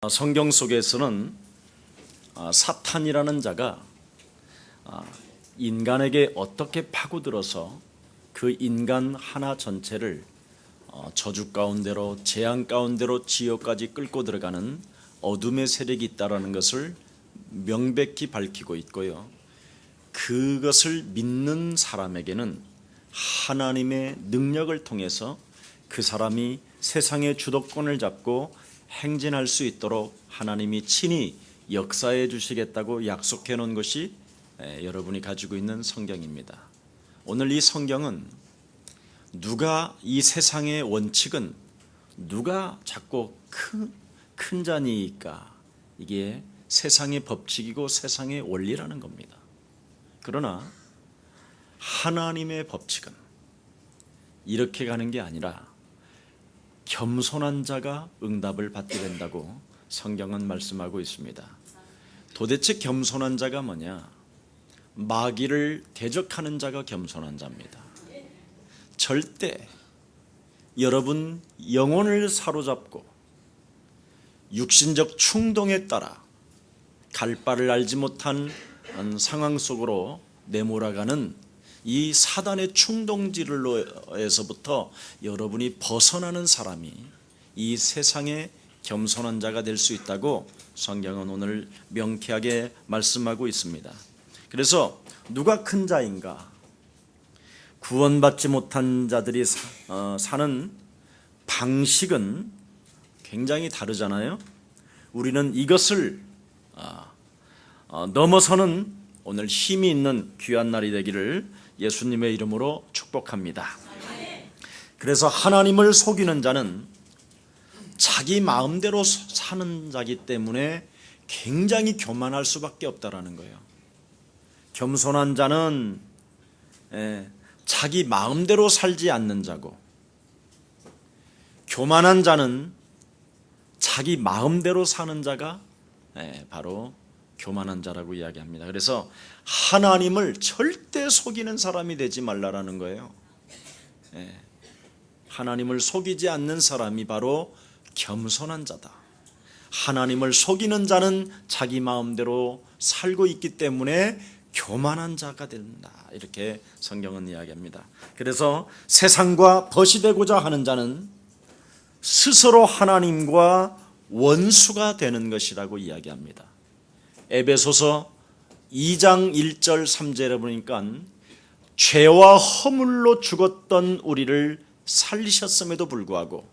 성경 속에서는 사탄이라는 자가 인간에게 어떻게 파고들어서 그 인간 하나 전체를 저주 가운데로, 재앙 가운데로, 지옥까지 끌고 들어가는 어둠의 세력이 있다는 것을 명백히 밝히고 있고요, 그것을 믿는 사람에게는 하나님의 능력을 통해서 그 사람이 세상의 주도권을 잡고 행진할 수 있도록 하나님이 친히 역사해 주시겠다고 약속해 놓은 것이 여러분이 가지고 있는 성경입니다. 오늘 이 성경은 이 세상의 원칙은 누가 자꾸 큰 자니까, 이게 세상의 법칙이고 세상의 원리라는 겁니다. 그러나 하나님의 법칙은 이렇게 가는 게 아니라 겸손한 자가 응답을 받게 된다고 성경은 말씀하고 있습니다. 도대체 겸손한 자가 뭐냐? 마귀를 대적하는 자가 겸손한 자입니다. 절대 여러분 영혼을 사로잡고 육신적 충동에 따라 갈 바를 알지 못한 상황 속으로 내몰아가는 이 사단의 충동질로에서부터 여러분이 벗어나는 사람이 이 세상의 겸손한 자가 될 수 있다고 성경은 오늘 명쾌하게 말씀하고 있습니다. 그래서 누가 큰 자인가? 구원받지 못한 자들이 사는 방식은 굉장히 다르잖아요. 우리는 이것을 넘어서는 오늘 힘이 있는 귀한 날이 되기를 예수님의 이름으로 축복합니다. 그래서 하나님을 속이는 자는 자기 마음대로 사는 자기 때문에 굉장히 교만할 수밖에 없다라는 거예요. 겸손한 자는 자기 마음대로 살지 않는 자고, 교만한 자는 자기 마음대로 사는 자가 바로 교만한 자라고 이야기합니다. 그래서 하나님을 절대 속이는 사람이 되지 말라라는 거예요. 하나님을 속이지 않는 사람이 바로 겸손한 자다. 하나님을 속이는 자는 자기 마음대로 살고 있기 때문에 교만한 자가 된다, 이렇게 성경은 이야기합니다. 그래서 세상과 벗이 되고자 하는 자는 스스로 하나님과 원수가 되는 것이라고 이야기합니다. 에베소서 2장 1절 3절에 보니까 죄와 허물로 죽었던 우리를 살리셨음에도 불구하고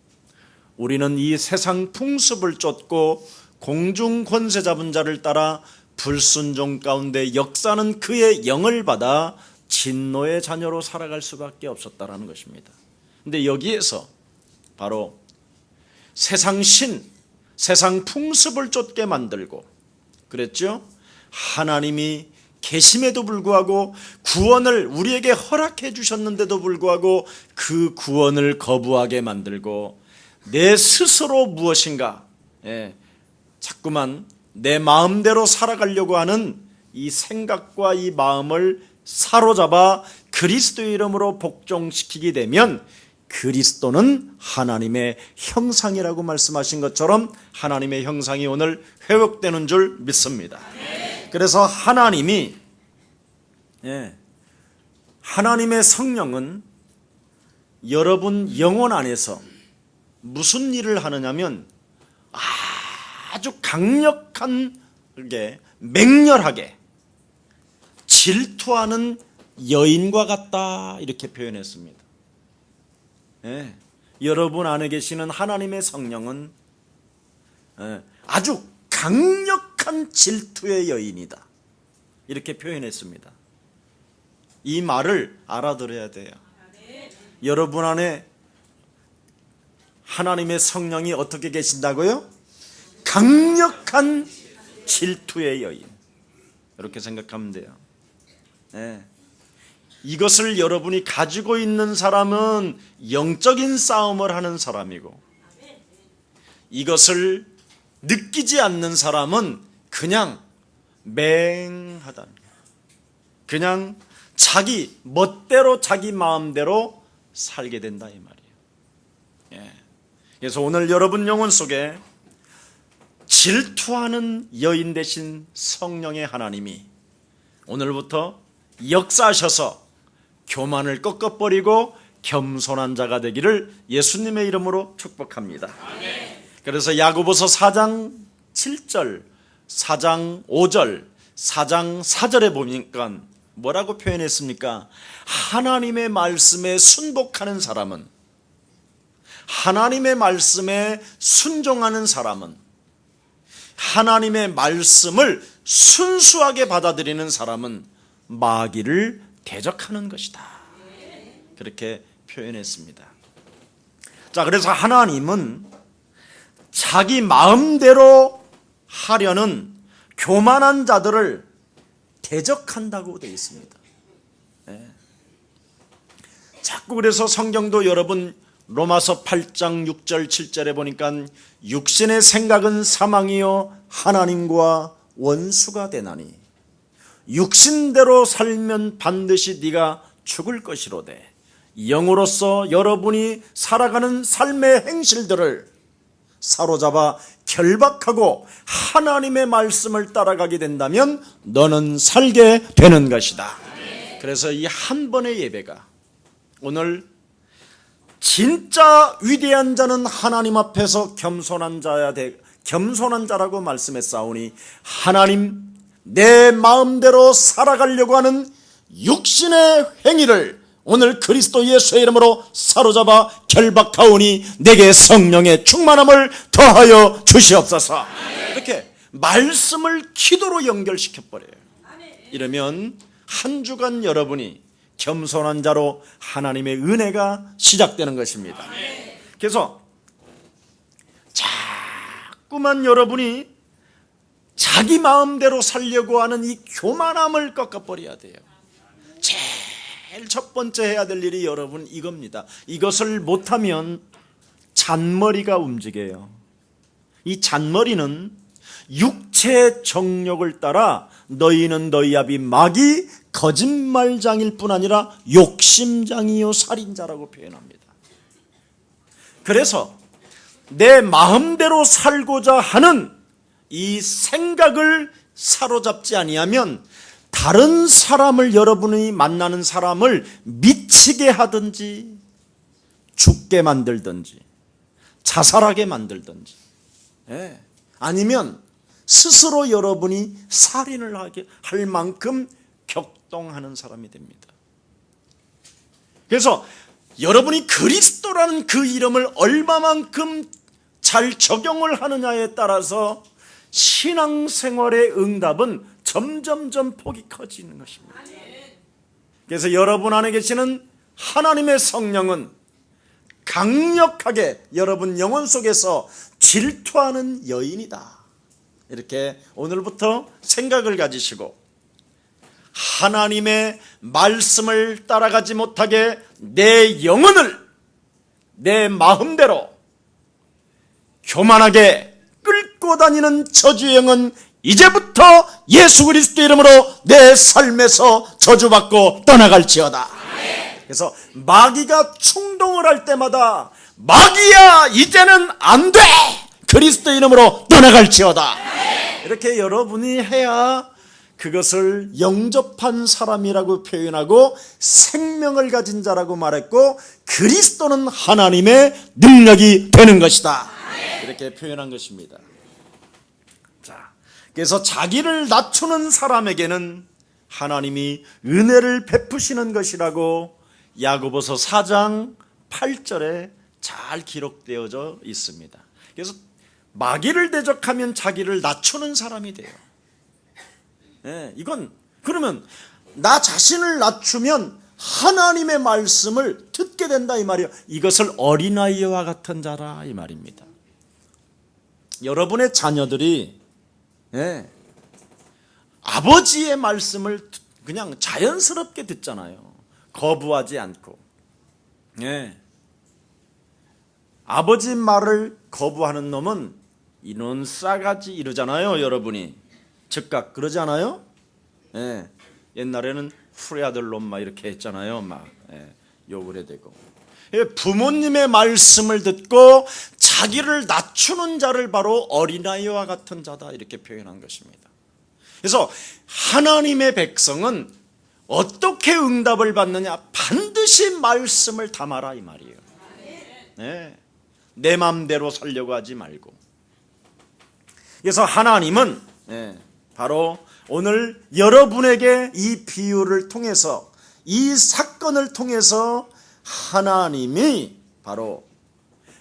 우리는 이 세상 풍습을 쫓고 공중 권세 잡은 자를 따라 불순종 가운데 역사는 그의 영을 받아 진노의 자녀로 살아갈 수밖에 없었다라는 것입니다. 근데 여기에서 바로 세상 풍습을 쫓게 만들고, 그랬죠? 하나님이 계심에도 불구하고 구원을 우리에게 허락해 주셨는데도 불구하고 그 구원을 거부하게 만들고 내 스스로 무엇인가 자꾸만 내 마음대로 살아가려고 하는 이 생각과 이 마음을 사로잡아 그리스도의 이름으로 복종시키게 되면 그리스도는 하나님의 형상이라고 말씀하신 것처럼 하나님의 형상이 오늘 회복되는 줄 믿습니다. 그래서 하나님의 성령은 여러분 영혼 안에서 무슨 일을 하느냐면 아주 강력하게 맹렬하게 질투하는 여인과 같다, 이렇게 표현했습니다. 여러분 안에 계시는 하나님의 성령은 아주 강력한 질투의 여인이다, 이렇게 표현했습니다. 이 말을 알아들어야 돼요. 여러분 안에 하나님의 성령이 어떻게 계신다고요? 강력한 질투의 여인, 이렇게 생각하면 돼요. 이것을 여러분이 가지고 있는 사람은 영적인 싸움을 하는 사람이고, 이것을 느끼지 않는 사람은 그냥 맹하다, 그냥 자기 멋대로 자기 마음대로 살게 된다, 이 말이에요. 그래서 오늘 여러분 영혼 속에 질투하는 여인 대신 성령의 하나님이 오늘부터 역사하셔서 교만을 꺾어버리고 겸손한 자가 되기를 예수님의 이름으로 축복합니다. 그래서 야고보서 4장 7절, 4장 5절, 4장 4절에 보니까 뭐라고 표현했습니까? 하나님의 말씀에 순복하는 사람은, 하나님의 말씀에 순종하는 사람은, 하나님의 말씀을 순수하게 받아들이는 사람은 마귀를 대적하는 것이다. 그렇게 표현했습니다. 자, 그래서 하나님은 자기 마음대로 하려는 교만한 자들을 대적한다고 되어 있습니다. 자꾸 그래서 성경도 여러분 로마서 8장 6절 7절에 보니까 육신의 생각은 사망이요 하나님과 원수가 되나니 육신대로 살면 반드시 네가 죽을 것이로되 영으로서 여러분이 살아가는 삶의 행실들을 사로잡아 결박하고 하나님의 말씀을 따라가게 된다면 너는 살게 되는 것이다. 그래서 이 한 번의 예배가 오늘 진짜 위대한 자는 하나님 앞에서 겸손한 자라고 말씀했사오니 하나님 내 마음대로 살아가려고 하는 육신의 행위를 오늘 그리스도 예수의 이름으로 사로잡아 결박하오니 내게 성령의 충만함을 더하여 주시옵소서. 이렇게 말씀을 기도로 연결시켜버려요. 이러면 한 주간 여러분이 겸손한 자로 하나님의 은혜가 시작되는 것입니다. 그래서 자꾸만 여러분이 자기 마음대로 살려고 하는 이 교만함을 꺾어버려야 돼요. 제일 첫 번째 해야 될 일이 여러분 이겁니다. 이것을 못하면 잔머리가 움직여요. 이 잔머리는 육체의 정욕을 따라 너희는 너희 아비 마귀 거짓말장일 뿐 아니라 욕심장이요 살인자라고 표현합니다. 그래서 내 마음대로 살고자 하는 이 생각을 사로잡지 아니하면 다른 사람을, 여러분이 만나는 사람을 미치게 하든지 죽게 만들든지 자살하게 만들든지, 아니면 스스로 여러분이 살인을 할 만큼 격동하는 사람이 됩니다. 그래서 여러분이 그리스도라는 그 이름을 얼마만큼 잘 적용을 하느냐에 따라서 신앙생활의 응답은 점점점 폭이 커지는 것입니다. 그래서 여러분 안에 계시는 하나님의 성령은 강력하게 여러분 영혼 속에서 질투하는 여인이다. 이렇게 오늘부터 생각을 가지시고 하나님의 말씀을 따라가지 못하게 내 영혼을 내 마음대로 교만하게 끌고 다니는 저주의 영은 이제부터 예수 그리스도 이름으로 내 삶에서 저주받고 떠나갈지어다. 그래서 마귀가 충동을 할 때마다 마귀야 이제는 안 돼! 그리스도 이름으로 떠나갈지어다. 이렇게 여러분이 해야 그것을 영접한 사람이라고 표현하고 생명을 가진 자라고 말했고 그리스도는 하나님의 능력이 되는 것이다. 이렇게 표현한 것입니다. 자, 그래서 자기를 낮추는 사람에게는 하나님이 은혜를 베푸시는 것이라고 야고보서 4장 8절에 잘 기록되어져 있습니다. 그래서 마귀를 대적하면 자기를 낮추는 사람이 돼요. 이건 그러면 나 자신을 낮추면 하나님의 말씀을 듣게 된다 이 말이에요. 이것을 어린아이와 같은 자라 이 말입니다. 여러분의 자녀들이 아버지의 말씀을 그냥 자연스럽게 듣잖아요. 거부하지 않고. 아버지 말을 거부하는 놈은 이놈 싸가지 이러잖아요. 여러분이 즉각 그러지 않아요? 옛날에는 후레 아들 놈 막 이렇게 했잖아요. 막 욕을 해대고. 부모님의 말씀을 듣고 자기를 낮추는 자를 바로 어린아이와 같은 자다 이렇게 표현한 것입니다. 그래서 하나님의 백성은 어떻게 응답을 받느냐? 반드시 말씀을 담아라 이 말이에요. 네. 내 마음대로 살려고 하지 말고. 그래서 하나님은 바로 오늘 여러분에게 이 비유를 통해서, 이 사건을 통해서 하나님이 바로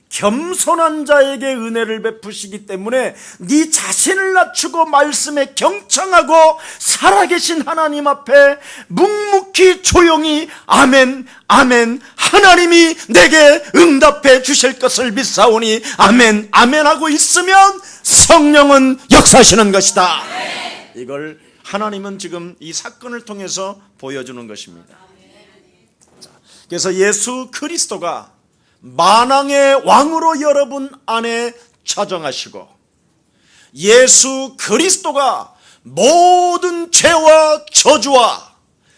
겸손한 자에게 은혜를 베푸시기 때문에 네 자신을 낮추고 말씀에 경청하고 살아계신 하나님 앞에 묵묵히 조용히 아멘 아멘 하나님이 내게 응답해 주실 것을 믿사오니 아멘 아멘 하고 있으면 성령은 역사하시는 것이다. 이걸 하나님은 지금 이 사건을 통해서 보여주는 것입니다. 그래서 예수 그리스도가 만왕의 왕으로 여러분 안에 자정하시고 예수 그리스도가 모든 죄와 저주와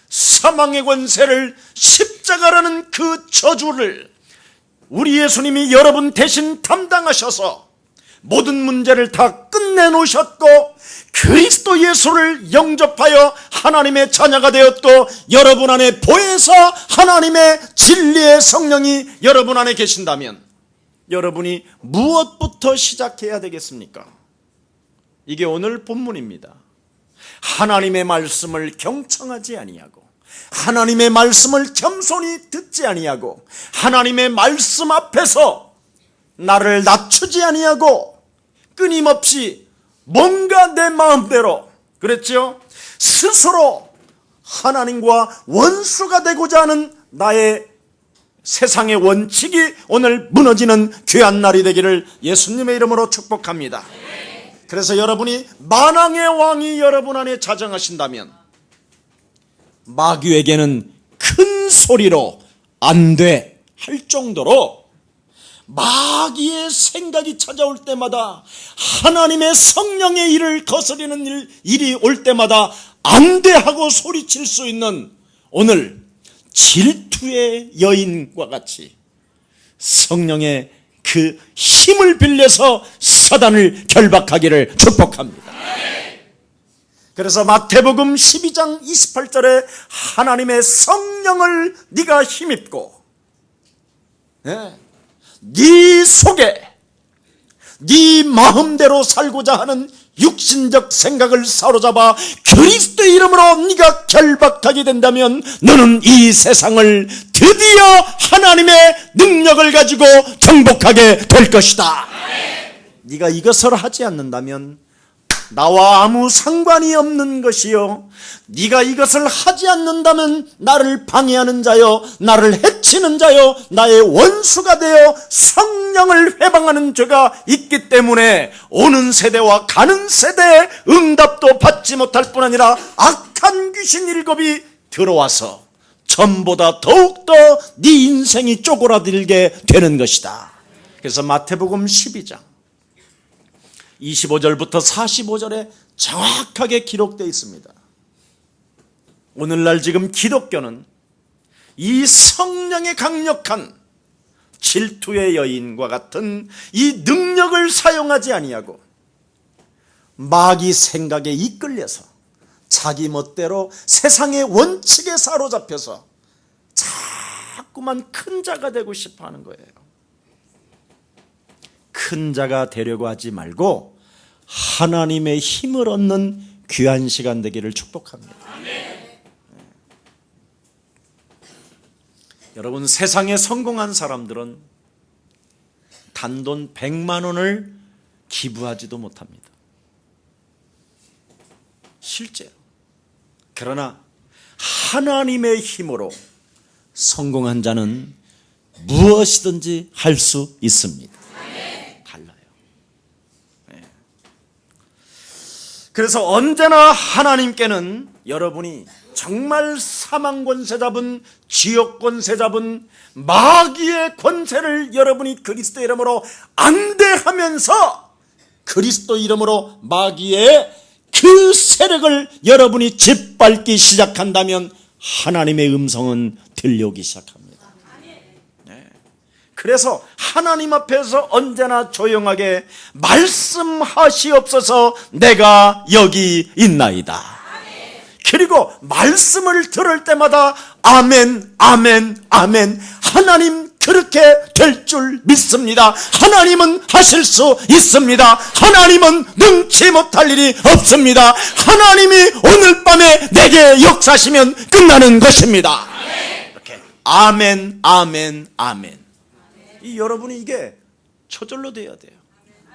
사망의 권세를 십자가라는 그 저주를 우리 예수님이 여러분 대신 담당하셔서 모든 문제를 다 끝내놓으셨고 그리스도 예수를 영접하여 하나님의 자녀가 되었고 여러분 안에 보혜사 하나님의 진리의 성령이 여러분 안에 계신다면 여러분이 무엇부터 시작해야 되겠습니까? 이게 오늘 본문입니다. 하나님의 말씀을 경청하지 아니하고 하나님의 말씀을 겸손히 듣지 아니하고 하나님의 말씀 앞에서 나를 낮추지 아니하고 끊임없이 뭔가 내 마음대로 그랬죠? 스스로 하나님과 원수가 되고자 하는 나의 세상의 원칙이 오늘 무너지는 귀한 날이 되기를 예수님의 이름으로 축복합니다. 그래서 여러분이 만왕의 왕이 여러분 안에 자정하신다면 마귀에게는 큰 소리로 안 돼 할 정도로 마귀의 생각이 찾아올 때마다 하나님의 성령의 일을 거스리는 일이 올 때마다 안 돼 하고 소리칠 수 있는 오늘 질투의 여인과 같이 성령의 그 힘을 빌려서 사단을 결박하기를 축복합니다. 그래서 마태복음 12장 28절에 하나님의 성령을 네가 힘입고 네 속에 네 마음대로 살고자 하는 육신적 생각을 사로잡아 그리스도의 이름으로 네가 결박하게 된다면 너는 이 세상을 드디어 하나님의 능력을 가지고 정복하게 될 것이다. 네가 이것을 하지 않는다면 나와 아무 상관이 없는 것이요 네가 이것을 하지 않는다면 나를 방해하는 자요 나를 해치는 자요 나의 원수가 되어 성령을 회방하는 죄가 있기 때문에 오는 세대와 가는 세대에 응답도 받지 못할 뿐 아니라 악한 귀신 7이 들어와서 전보다 더욱더 네 인생이 쪼그라들게 되는 것이다. 그래서 마태복음 12장 25절부터 45절에 정확하게 기록되어 있습니다. 오늘날 지금 기독교는 이 성령의 강력한 질투의 여인과 같은 이 능력을 사용하지 아니하고 마귀 생각에 이끌려서 자기 멋대로 세상의 원칙에 사로잡혀서 자꾸만 큰 자가 되고 싶어 하는 거예요. 큰 자가 되려고 하지 말고 하나님의 힘을 얻는 귀한 시간 되기를 축복합니다. 여러분, 세상에 성공한 사람들은 단돈 100만 원을 기부하지도 못합니다. 실제로. 그러나 하나님의 힘으로 성공한 자는 무엇이든지 할 수 있습니다. 달라요. 그래서 언제나 하나님께는 여러분이 정말 사망 권세 잡은, 지옥 권세 잡은 마귀의 권세를 여러분이 그리스도 이름으로 안대하면서 그리스도 이름으로 마귀의 그 세력을 여러분이 짓밟기 시작한다면 하나님의 음성은 들려오기 시작합니다. 그래서 하나님 앞에서 언제나 조용하게 말씀하시옵소서 내가 여기 있나이다. 그리고 말씀을 들을 때마다 아멘, 아멘, 아멘. 하나님 그렇게 될 줄 믿습니다. 하나님은 하실 수 있습니다. 하나님은 능치 못할 일이 없습니다. 하나님이 오늘 밤에 내게 역사하시면 끝나는 것입니다. 이렇게 아멘, 아멘, 아멘. 여러분이 이게 저절로 돼야 돼요.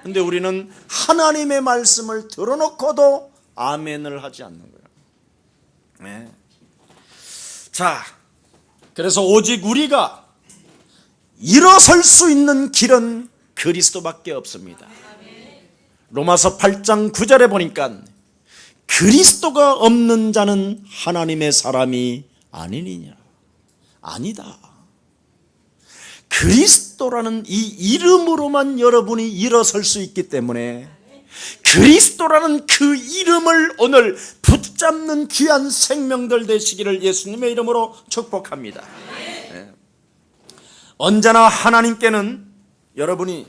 근데 우리는 하나님의 말씀을 들어놓고도 아멘을 하지 않는 거예요. 네. 자, 그래서 오직 우리가 일어설 수 있는 길은 그리스도밖에 없습니다. 로마서 8장 9절에 보니까 그리스도가 없는 자는 하나님의 사람이 아니니냐. 아니다. 그리스도라는 이 이름으로만 여러분이 일어설 수 있기 때문에 그리스도라는 그 이름을 오늘 붙잡는 귀한 생명들 되시기를 예수님의 이름으로 축복합니다. 네. 언제나 하나님께는 여러분이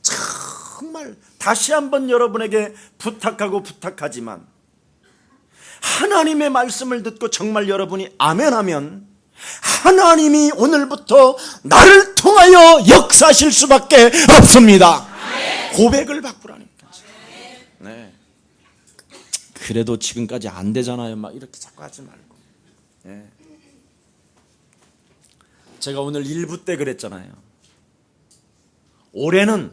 정말 다시 한번 여러분에게 부탁하지만 하나님의 말씀을 듣고 정말 여러분이 아멘하면 하나님이 오늘부터 나를 통하여 역사하실 수밖에 없습니다. 고백을 바꾸라니까. 네. 그래도 지금까지 안 되잖아요. 막 이렇게 자꾸 하지 말고. 네. 제가 오늘 1부 때 그랬잖아요. 올해는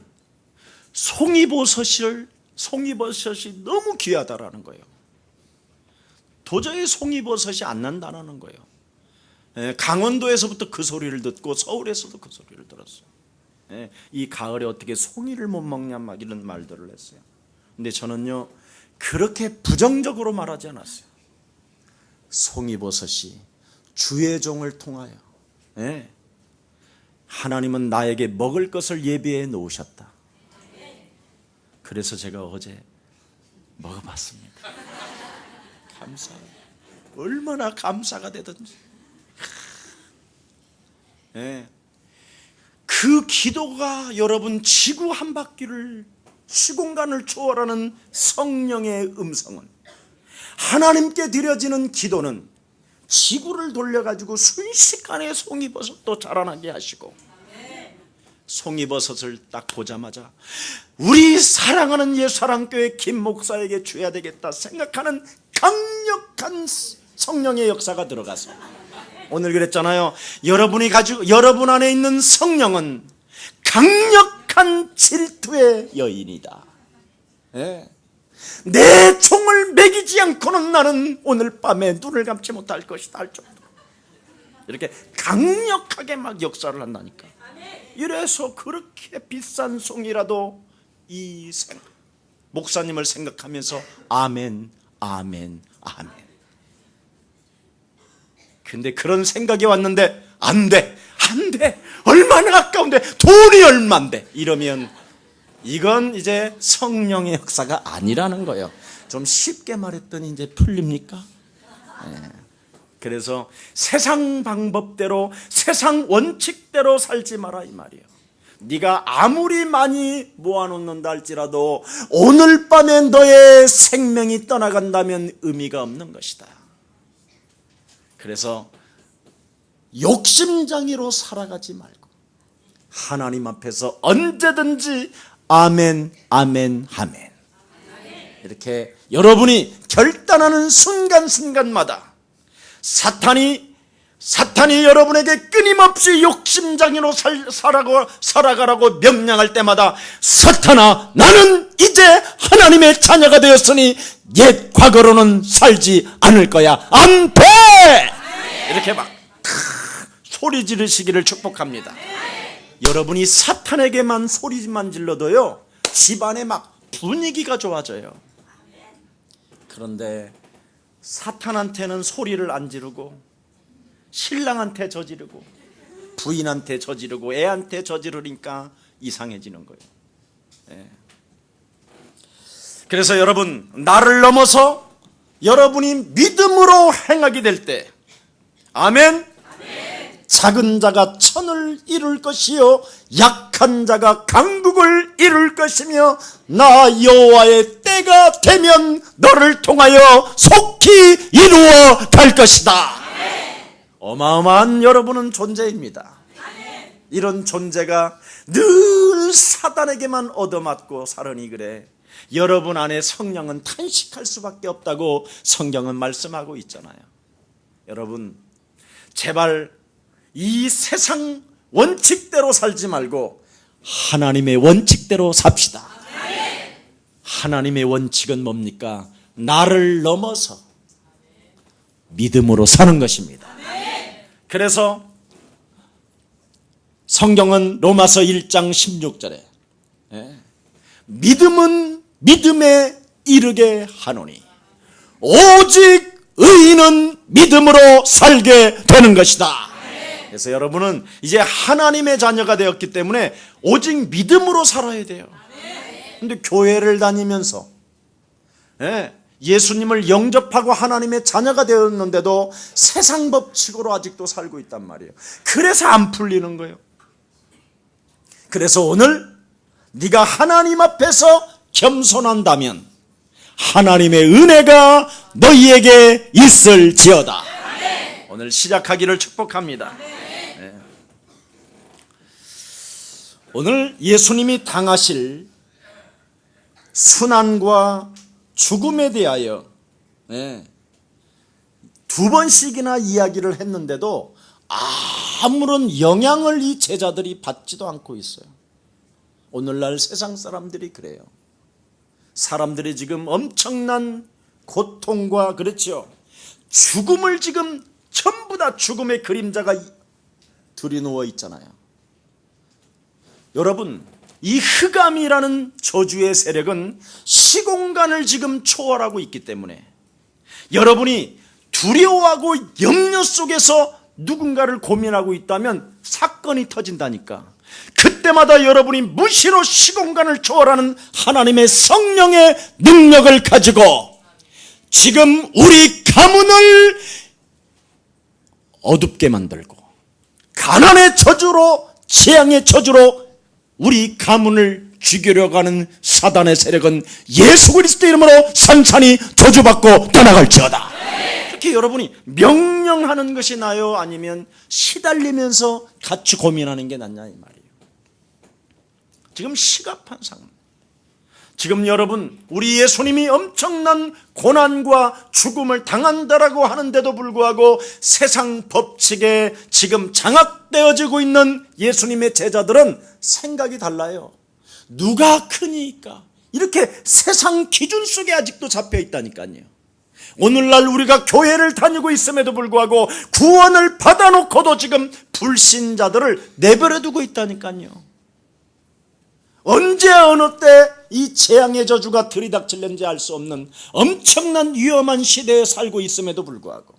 송이버섯이 너무 귀하다라는 거예요. 도저히 송이버섯이 안 난다는 거예요. 강원도에서부터 그 소리를 듣고 서울에서도 그 소리를 들었어요. 이 가을에 어떻게 송이를 못 먹냐 막 이런 말들을 했어요. 근데 저는요 그렇게 부정적으로 말하지 않았어요. 송이버섯이 주의 종을 통하여 하나님은 나에게 먹을 것을 예비해 놓으셨다. 그래서 제가 어제 먹어봤습니다. 감사해요. 얼마나 감사가 되든지. 그 기도가 여러분 지구 한 바퀴를 시공간을 초월하는 성령의 음성은 하나님께 드려지는 기도는 지구를 돌려가지고 순식간에 송이버섯도 자라나게 하시고 송이버섯을 딱 보자마자 우리 사랑하는 예수사랑교회 김 목사에게 줘야 되겠다 생각하는 강력한 성령의 역사가 들어가서 오늘 그랬잖아요. 여러분 안에 있는 성령은 강력한 질투의 여인이다. 내 종을 먹이지 않고는 나는 오늘 밤에 눈을 감지 못할 것이다 할 정도로 이렇게 강력하게 막 역사를 한다니까. 이래서 그렇게 비싼 송이라도 이 목사님을 생각하면서 아멘, 아멘, 아멘. 근데 그런 생각이 왔는데 안 돼, 얼마나 아까운데 돈이 얼만데 이러면 이건 이제 성령의 역사가 아니라는 거예요. 좀 쉽게 말했더니 이제 풀립니까? 그래서 세상 방법대로 세상 원칙대로 살지 마라 이 말이에요. 네가 아무리 많이 모아놓는다 할지라도 오늘 밤에 너의 생명이 떠나간다면 의미가 없는 것이다. 그래서 욕심장애로 살아가지 말고 하나님 앞에서 언제든지 아멘, 아멘, 아멘 이렇게 여러분이 결단하는 순간순간마다 사탄이 여러분에게 끊임없이 욕심장애로 살아가라고 명령할 때마다 사탄아 나는 이제 하나님의 자녀가 되었으니 옛 과거로는 살지 않을 거야. 안 돼! 이렇게 막 소리 지르시기를 축복합니다. 여러분이 사탄에게만 소리만 질러도요 집안에 막 분위기가 좋아져요. 그런데 사탄한테는 소리를 안 지르고 신랑한테 저지르고 부인한테 저지르고 애한테 저지르니까 이상해지는 거예요. 그래서 여러분 나를 넘어서 여러분이 믿음으로 행하게 될 때 아멘. 작은 자가 천을 이룰 것이요 약한 자가 강국을 이룰 것이며 나 여호와의 때가 되면 너를 통하여 속히 이루어 갈 것이다. 어마어마한 여러분은 존재입니다. 이런 존재가 늘 사단에게만 얻어맞고 살으니 그래 여러분 안에 성령은 탄식할 수밖에 없다고 성경은 말씀하고 있잖아요. 여러분 제발 이 세상 원칙대로 살지 말고 하나님의 원칙대로 삽시다. 하나님의 원칙은 뭡니까? 나를 넘어서 믿음으로 사는 것입니다. 그래서 성경은 로마서 1장 16절에 믿음은 믿음에 이르게 하노니 오직 의인은 믿음으로 살게 되는 것이다. 그래서 여러분은 이제 하나님의 자녀가 되었기 때문에 오직 믿음으로 살아야 돼요. 그런데 교회를 다니면서 예수님을 영접하고 하나님의 자녀가 되었는데도 세상 법칙으로 아직도 살고 있단 말이에요. 그래서 안 풀리는 거예요. 그래서 오늘 네가 하나님 앞에서 겸손한다면 하나님의 은혜가 너희에게 있을지어다. 오늘 시작하기를 축복합니다. 오늘 예수님이 당하실 순환과 죽음에 대하여 두 번씩이나 이야기를 했는데도 아무런 영향을 이 제자들이 받지도 않고 있어요. 오늘날 세상 사람들이 그래요. 사람들이 지금 엄청난 고통과 그렇죠. 죽음을 지금 전부 다 죽음의 그림자가 들이누워 있잖아요. 여러분 이 흑암이라는 저주의 세력은 시공간을 지금 초월하고 있기 때문에 여러분이 두려워하고 염려 속에서 누군가를 고민하고 있다면 사건이 터진다니까. 그때마다 여러분이 무시로 시공간을 초월하는 하나님의 성령의 능력을 가지고 지금 우리 가문을 어둡게 만들고 가난의 저주로 재앙의 저주로 우리 가문을 죽이려고 하는 사단의 세력은 예수 그리스도 이름으로 산산이 저주받고 떠나갈지어다. 특히 여러분이 명령하는 것이 나요? 아니면 시달리면서 같이 고민하는 게 낫냐 이 말이에요. 지금 시급한 상황. 지금 여러분 우리 예수님이 엄청난 고난과 죽음을 당한다라고 하는데도 불구하고 세상 법칙에 지금 장악되어지고 있는 예수님의 제자들은 생각이 달라요. 누가 크니까 이렇게 세상 기준 속에 아직도 잡혀 있다니까요. 오늘날 우리가 교회를 다니고 있음에도 불구하고 구원을 받아놓고도 지금 불신자들을 내버려 두고 있다니까요. 언제 어느 때 이 재앙의 저주가 들이닥칠는지 알 수 없는 엄청난 위험한 시대에 살고 있음에도 불구하고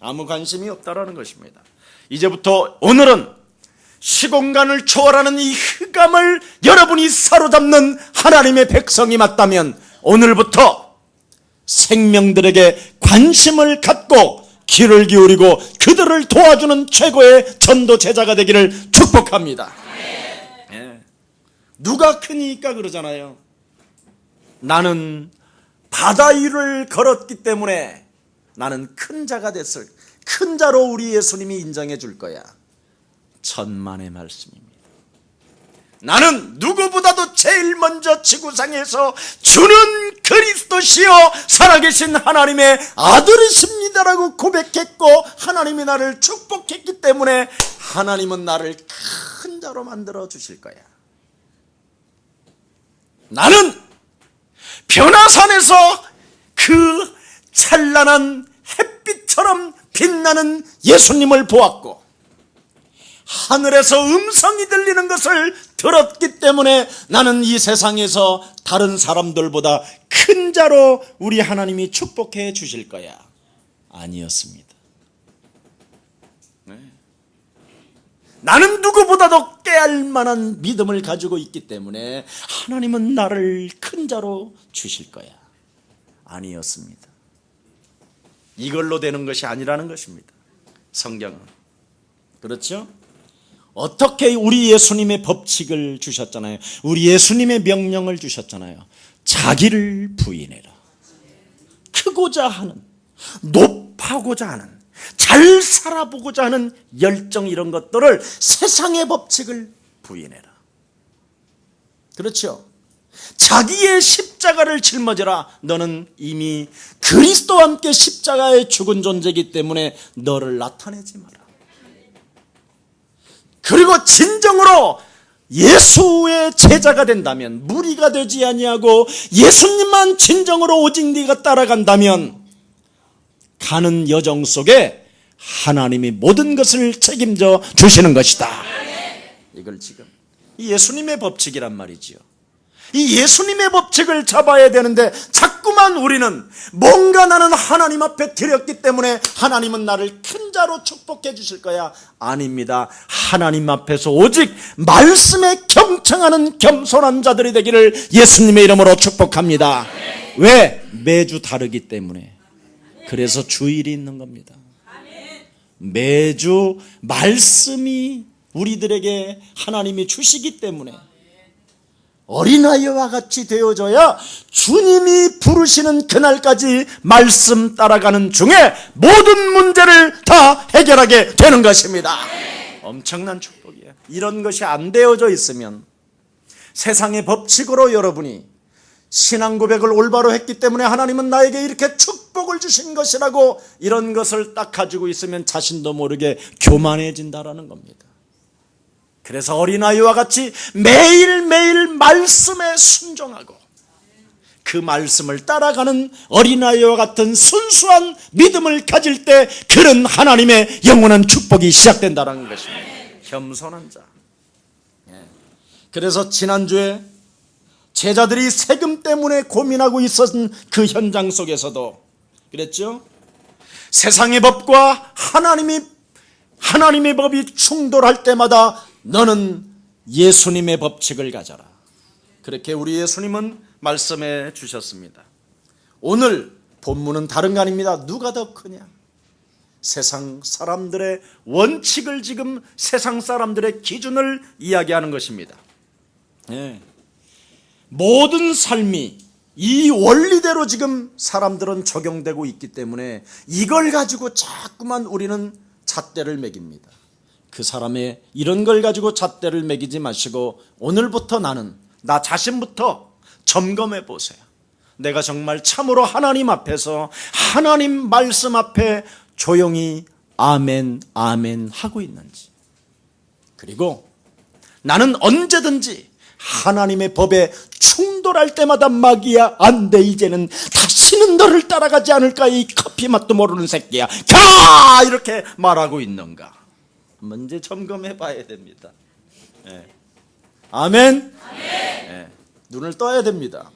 아무 관심이 없다라는 것입니다. 이제부터 오늘은 시공간을 초월하는 이 흑암을 여러분이 사로잡는 하나님의 백성이 맞다면 오늘부터 생명들에게 관심을 갖고 귀를 기울이고 그들을 도와주는 최고의 전도 제자가 되기를 축복합니다. 누가 크니까 그러잖아요. 나는 바다 위를 걸었기 때문에 나는 큰 자가 됐을, 큰 자로 우리 예수님이 인정해 줄 거야. 천만의 말씀입니다. 나는 누구보다도 제일 먼저 지구상에서 주는 그리스도시요 살아계신 하나님의 아들이십니다라고 고백했고 하나님이 나를 축복했기 때문에 하나님은 나를 큰 자로 만들어 주실 거야. 나는 변화산에서 그 찬란한 햇빛처럼 빛나는 예수님을 보았고 하늘에서 음성이 들리는 것을 들었기 때문에 나는 이 세상에서 다른 사람들보다 큰 자로 우리 하나님이 축복해 주실 거야. 아니었습니다. 나는 누구보다도 깨알 만한 믿음을 가지고 있기 때문에 하나님은 나를 큰 자로 주실 거야. 아니었습니다. 이걸로 되는 것이 아니라는 것입니다. 성경은 그렇죠? 어떻게 우리 예수님의 법칙을 주셨잖아요. 우리 예수님의 명령을 주셨잖아요. 자기를 부인해라. 크고자 하는, 높아고자 하는, 잘 살아보고자 하는 열정, 이런 것들을, 세상의 법칙을 부인해라. 그렇죠? 자기의 십자가를 짊어져라. 너는 이미 그리스도와 함께 십자가에 죽은 존재이기 때문에 너를 나타내지 마라. 그리고 진정으로 예수의 제자가 된다면, 무리가 되지 아니하고 예수님만 진정으로 오직 네가 따라간다면, 가는 여정 속에 하나님이 모든 것을 책임져 주시는 것이다. 이걸 지금 예수님의 법칙이란 말이지요. 이 예수님의 법칙을 잡아야 되는데 자꾸만 우리는 뭔가 나는 하나님 앞에 드렸기 때문에 하나님은 나를 큰 자로 축복해 주실 거야. 아닙니다. 하나님 앞에서 오직 말씀에 경청하는 겸손한 자들이 되기를 예수님의 이름으로 축복합니다. 왜? 매주 다르기 때문에. 그래서 주일이 있는 겁니다. 매주 말씀이 우리들에게 하나님이 주시기 때문에 어린아이와 같이 되어져야 주님이 부르시는 그날까지 말씀 따라가는 중에 모든 문제를 다 해결하게 되는 것입니다. 엄청난 축복이에요. 이런 것이 안 되어져 있으면, 세상의 법칙으로 여러분이 신앙 고백을 올바로 했기 때문에 하나님은 나에게 이렇게 축복을 주신 것이라고 이런 것을 딱 가지고 있으면 자신도 모르게 교만해진다라는 겁니다. 그래서 어린아이와 같이 매일매일 말씀에 순종하고 그 말씀을 따라가는 어린아이와 같은 순수한 믿음을 가질 때 그런 하나님의 영원한 축복이 시작된다는 것입니다. 겸손한 자. 그래서 지난주에 제자들이 세금 때문에 고민하고 있었던 그 현장 속에서도 그랬죠. 세상의 법과 하나님의 법이 충돌할 때마다 너는 예수님의 법칙을 가져라. 그렇게 우리 예수님은 말씀해 주셨습니다. 오늘 본문은 다른 거 아닙니다. 누가 더 크냐? 세상 사람들의 원칙을, 지금 세상 사람들의 기준을 이야기하는 것입니다. 모든 삶이 이 원리대로 지금 사람들은 적용되고 있기 때문에 이걸 가지고 자꾸만 우리는 잣대를 매깁니다. 그 사람의 이런 걸 가지고 잣대를 매기지 마시고 오늘부터 나는 나 자신부터 점검해 보세요. 내가 정말 참으로 하나님 앞에서 하나님 말씀 앞에 조용히 아멘 아멘 하고 있는지, 그리고 나는 언제든지 하나님의 법에 충돌할 때마다 마귀야, 안 돼, 이제는 다시는 너를 따라가지 않을까, 이 커피 맛도 모르는 새끼야, 가! 이렇게 말하고 있는가 먼저 점검해 봐야 됩니다. 아멘? 눈을 떠야 됩니다.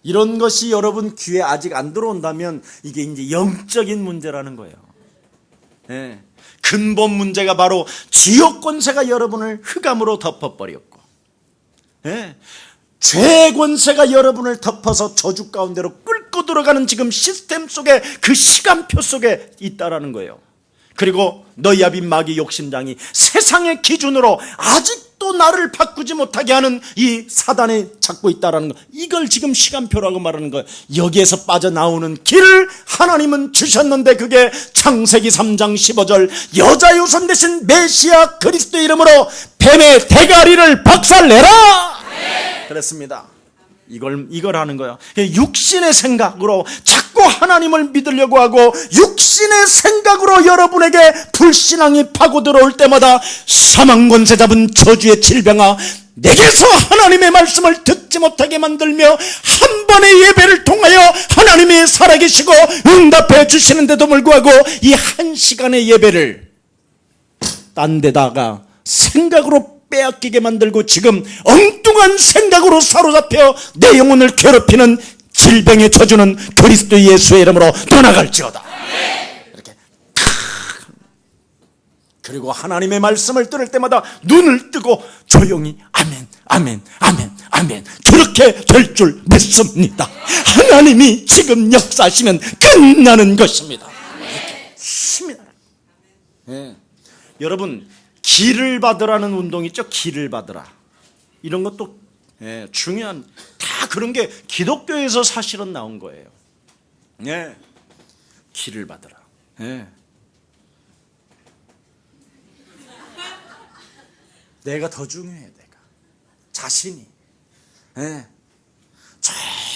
이런 것이 여러분 귀에 아직 안 들어온다면 이게 이제 영적인 문제라는 거예요. 근본 문제가 바로 지옥 권세가 여러분을 흑암으로 덮어버렸고, 죄 권세가 여러분을 덮어서 저주 가운데로 끌고 들어가는 지금 시스템 속에, 그 시간표 속에 있다라는 거예요. 그리고 너희 아비 마귀 욕심장이 세상의 기준으로 아직도 나를 바꾸지 못하게 하는 이 사단이 잡고 있다라는 거, 이걸 지금 시간표라고 말하는 거예요. 여기에서 빠져나오는 길을 하나님은 주셨는데 그게 창세기 3장 15절 여자 유선 대신 메시아 그리스도 이름으로 뱀의 대가리를 박살내라 그랬습니다. 이걸 하는 거예요. 육신의 생각으로 자꾸 하나님을 믿으려고 하고 육신의 생각으로 여러분에게 불신앙이 파고 들어올 때마다 사망 권세 잡은 저주의 질병아, 내게서 하나님의 말씀을 듣지 못하게 만들며 한 번의 예배를 통하여 하나님이 살아계시고 응답해 주시는데도 불구하고 이 한 시간의 예배를 딴 데다가 생각으로 빼앗기게 만들고 지금 엉뚱한 생각으로 사로잡혀 내 영혼을 괴롭히는 질병의 저주는 그리스도 예수의 이름으로 떠나갈지어다. 이렇게 그리고 하나님의 말씀을 들을 때마다 눈을 뜨고 조용히 아멘 아멘 아멘 아멘 그렇게 될 줄 믿습니다. 하나님이 지금 역사하시면 끝나는 것입니다. 여러분, 기를 받으라는 운동 있죠? 기를 받으라. 이런 것도 중요한, 다 그런 게 기독교에서 사실은 나온 거예요. 기를 받으라. 내가 더 중요해. 내가 자신이.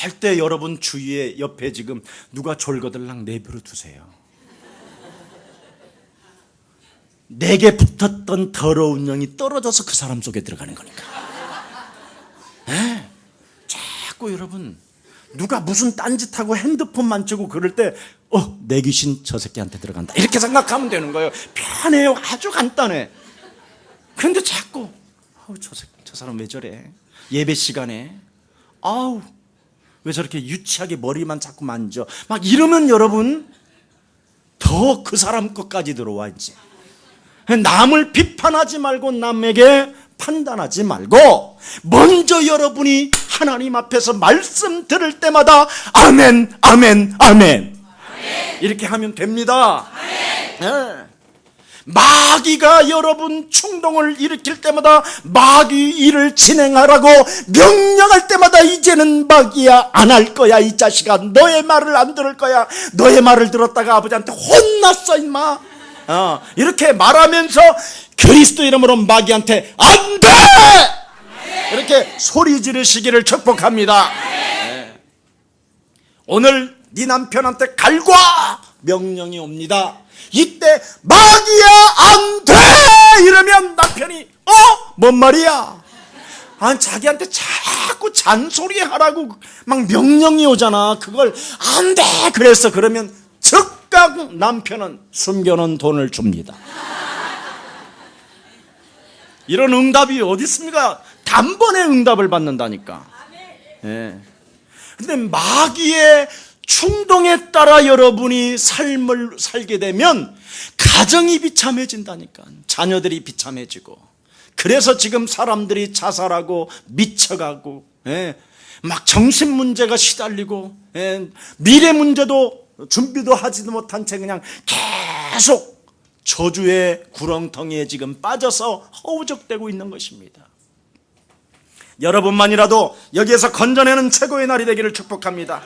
절대 여러분 주위에 옆에 지금 누가 졸거들랑 내버려 두세요. 내게 붙었던 더러운 영이 떨어져서 그 사람 속에 들어가는 거니까. 자꾸 여러분 누가 무슨 딴짓하고 핸드폰 만지고 그럴 때 내 귀신 저 새끼한테 들어간다 이렇게 생각하면 되는 거예요. 편해요. 아주 간단해. 그런데 자꾸 저 사람 왜 저래? 예배 시간에 왜 저렇게 유치하게 머리만 자꾸 만져? 막 이러면 여러분 더 그 사람 것까지 들어와. 이제 남을 비판하지 말고 남에게 판단하지 말고 먼저 여러분이 하나님 앞에서 말씀 들을 때마다 아멘, 아멘, 아멘 이렇게 하면 됩니다. 마귀가 여러분 충동을 일으킬 때마다 마귀 일을 진행하라고 명령할 때마다 이제는 마귀야 안 할 거야. 이 자식아 너의 말을 안 들을 거야. 너의 말을 들었다가 아버지한테 혼났어 임마. 이렇게 말하면서 그리스도 이름으로 마귀한테 안 돼! 이렇게 소리 지르시기를 축복합니다. 오늘 네 남편한테 갈과 명령이 옵니다. 이때 마귀야 안 돼! 이러면 남편이 뭔 말이야? 자기한테 자꾸 잔소리하라고 막 명령이 오잖아. 그걸 안 돼! 그래서 그러면 즉각 남편은 숨겨놓은 돈을 줍니다. 이런 응답이 어디 있습니까? 단번에 응답을 받는다니까. 근데 마귀의 충동에 따라 여러분이 삶을 살게 되면 가정이 비참해진다니까. 자녀들이 비참해지고. 그래서 지금 사람들이 자살하고 미쳐가고 막 정신 문제가 시달리고 미래 문제도 준비도 하지도 못한 채 그냥 계속 저주의 구렁텅이에 지금 빠져서 허우적대고 있는 것입니다. 여러분만이라도 여기에서 건져내는 최고의 날이 되기를 축복합니다.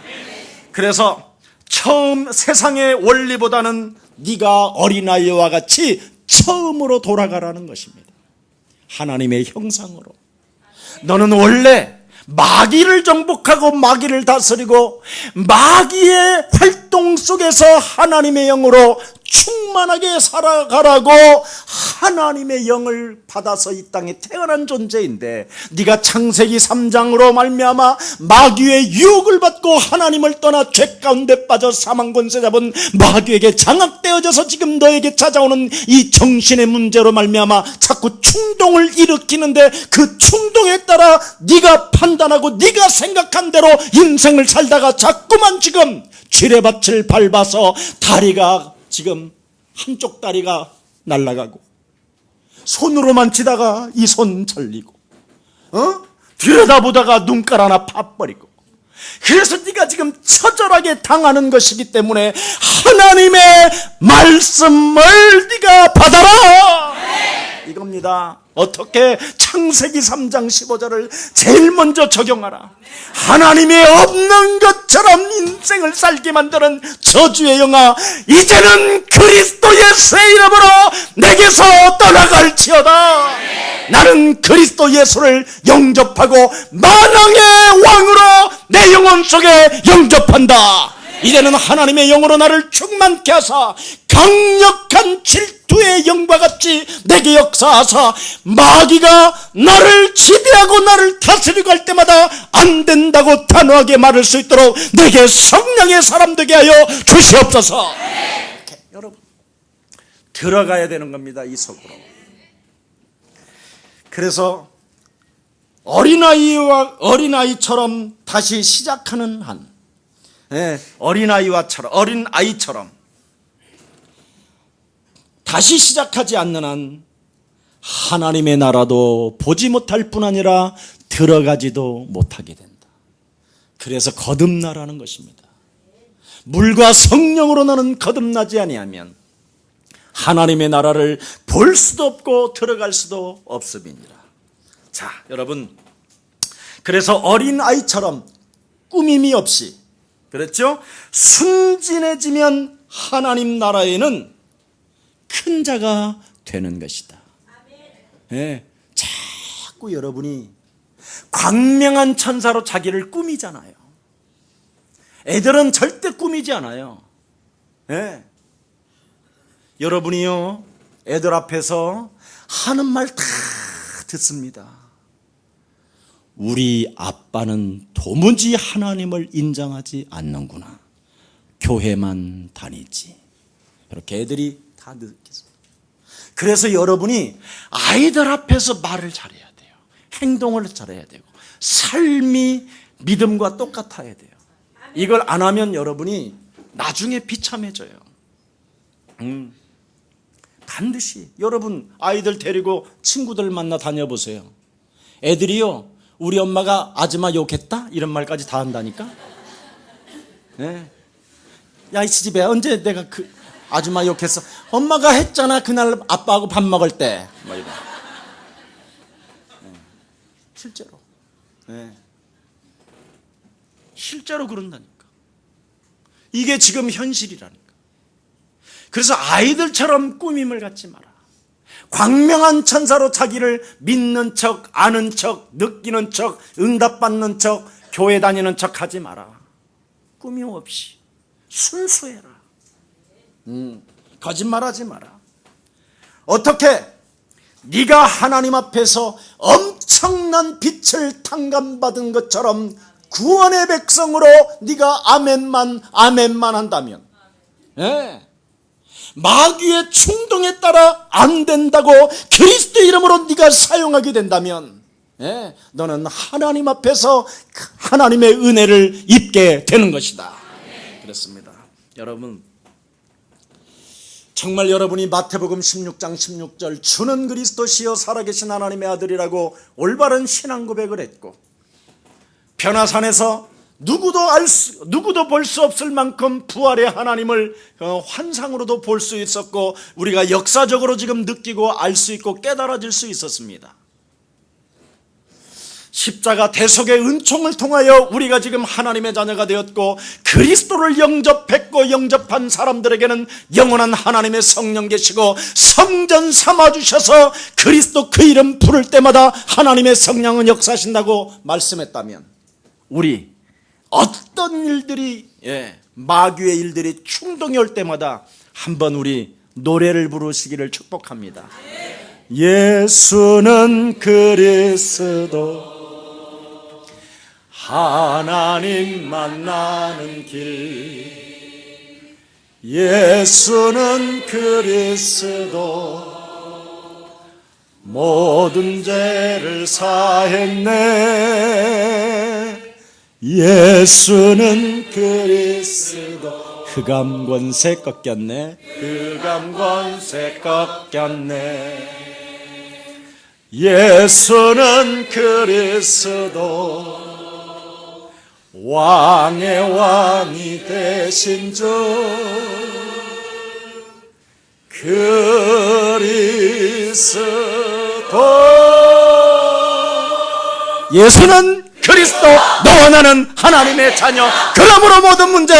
그래서 처음 세상의 원리보다는 네가 어린아이와 같이 처음으로 돌아가라는 것입니다. 하나님의 형상으로. 너는 원래 마귀를 정복하고 마귀를 다스리고 마귀의 활동 속에서 하나님의 영으로 충만하게 살아가라고 하나님의 영을 받아서 이 땅에 태어난 존재인데 네가 창세기 3장으로 말미암아 마귀의 유혹을 받고 하나님을 떠나 죄 가운데 빠져 사망 권세 잡은 마귀에게 장악되어져서 지금 너에게 찾아오는 이 정신의 문제로 말미암아 자꾸 충동을 일으키는데 그 충동에 따라 네가 판단하고 네가 생각한 대로 인생을 살다가 자꾸만 지금 지뢰밭을 밟아서 다리가 지금 한쪽 다리가 날아가고 손으로 만지다가 이 손 잘리고 들여다보다가 눈깔 하나 파버리고 그래서 네가 지금 처절하게 당하는 것이기 때문에 하나님의 말씀을 네가 받아라 이겁니다. 어떻게? 창세기 3장 15절을 제일 먼저 적용하라. 하나님이 없는 것처럼 인생을 살게 만드는 저주의 영아 이제는 그리스도 예수의 이름으로 내게서 떠나갈지어다. 나는 그리스도 예수를 영접하고 만왕의 왕으로 내 영혼 속에 영접한다. 이제는 하나님의 영으로 나를 충만케 하사 강력한 질투의 영과 같이 내게 역사하사 마귀가 나를 지배하고 나를 다스리고 할 때마다 안 된다고 단호하게 말할 수 있도록 내게 성령의 사람 되게 하여 주시옵소서. 여러분 들어가야 되는 겁니다. 이 속으로. 그래서 어린아이처럼 다시 시작하는 한 어린아이처럼 다시 시작하지 않는 한 하나님의 나라도 보지 못할 뿐 아니라 들어가지도 못하게 된다. 그래서 거듭나라는 것입니다. 물과 성령으로 너는 거듭나지 아니하면 하나님의 나라를 볼 수도 없고 들어갈 수도 없음이니라. 자, 여러분, 그래서 어린아이처럼 꾸밈이 없이, 그렇죠? 순진해지면 하나님 나라에는 큰 자가 되는 것이다. 네, 자꾸 여러분이 광명한 천사로 자기를 꾸미잖아요. 애들은 절대 꾸미지 않아요. 네. 여러분이요, 애들 앞에서 하는 말 다 듣습니다. 우리 아빠는 도무지 하나님을 인정하지 않는구나. 교회만 다니지. 이렇게 애들이 다 느끼습니다. 그래서 여러분이 아이들 앞에서 말을 잘해야 돼요. 행동을 잘해야 되고, 삶이 믿음과 똑같아야 돼요. 이걸 안 하면 여러분이 나중에 비참해져요. 반드시 여러분 아이들 데리고 친구들 만나 다녀보세요. 애들이요, 우리 엄마가 아줌마 욕했다? 이런 말까지 다 한다니까. 네. 야, 이 지집애, 언제 내가 그 아줌마 욕했어? 엄마가 했잖아, 그날 아빠하고 밥 먹을 때. 뭐 이런. 네. 실제로. 네. 실제로 그런다니까. 이게 지금 현실이라니까. 그래서 아이들처럼 꾸밈을 갖지 마라. 광명한 천사로 자기를 믿는 척, 아는 척, 느끼는 척, 응답받는 척, 교회 다니는 척 하지 마라. 꾸밈 없이 순수해라. 거짓말하지 마라. 어떻게? 네가 하나님 앞에서 엄청난 빛을 탕감받은 것처럼 구원의 백성으로 네가 아멘만 한다면, 네. 마귀의 충동에 따라 안 된다고 그리스도 이름으로 네가 사용하게 된다면, 예, 너는 하나님 앞에서 하나님의 은혜를 입게 되는 것이다. 그렇습니다. 여러분, 정말 여러분이 마태복음 16장 16절 주는 그리스도시여 살아계신 하나님의 아들이라고 올바른 신앙 고백을 했고, 변화산에서 누구도 볼 수 없을 만큼 부활의 하나님을 환상으로도 볼 수 있었고, 우리가 역사적으로 지금 느끼고 알 수 있고 깨달아질 수 있었습니다. 십자가 대속의 은총을 통하여 우리가 지금 하나님의 자녀가 되었고, 그리스도를 영접했고 영접한 사람들에게는 영원한 하나님의 성령 계시고 성전 삼아주셔서 그리스도 그 이름 부를 때마다 하나님의 성령은 역사하신다고 말씀했다면, 우리 어떤 일들이, 마귀의 일들이 충동이 올 때마다 한번 우리 노래를 부르시기를 축복합니다. 예수는 그리스도 하나님 만나는 길, 예수는 그리스도 모든 죄를 사했네. 예수는 그리스도. 흑암 권세 꺾였네. 흑암 권세 꺾였네. 예수는 그리스도 왕의 왕이 되신 주 그리스도. 예수는 그리스도, 너와 나는 하나님의 자녀. 그러므로 모든 문제,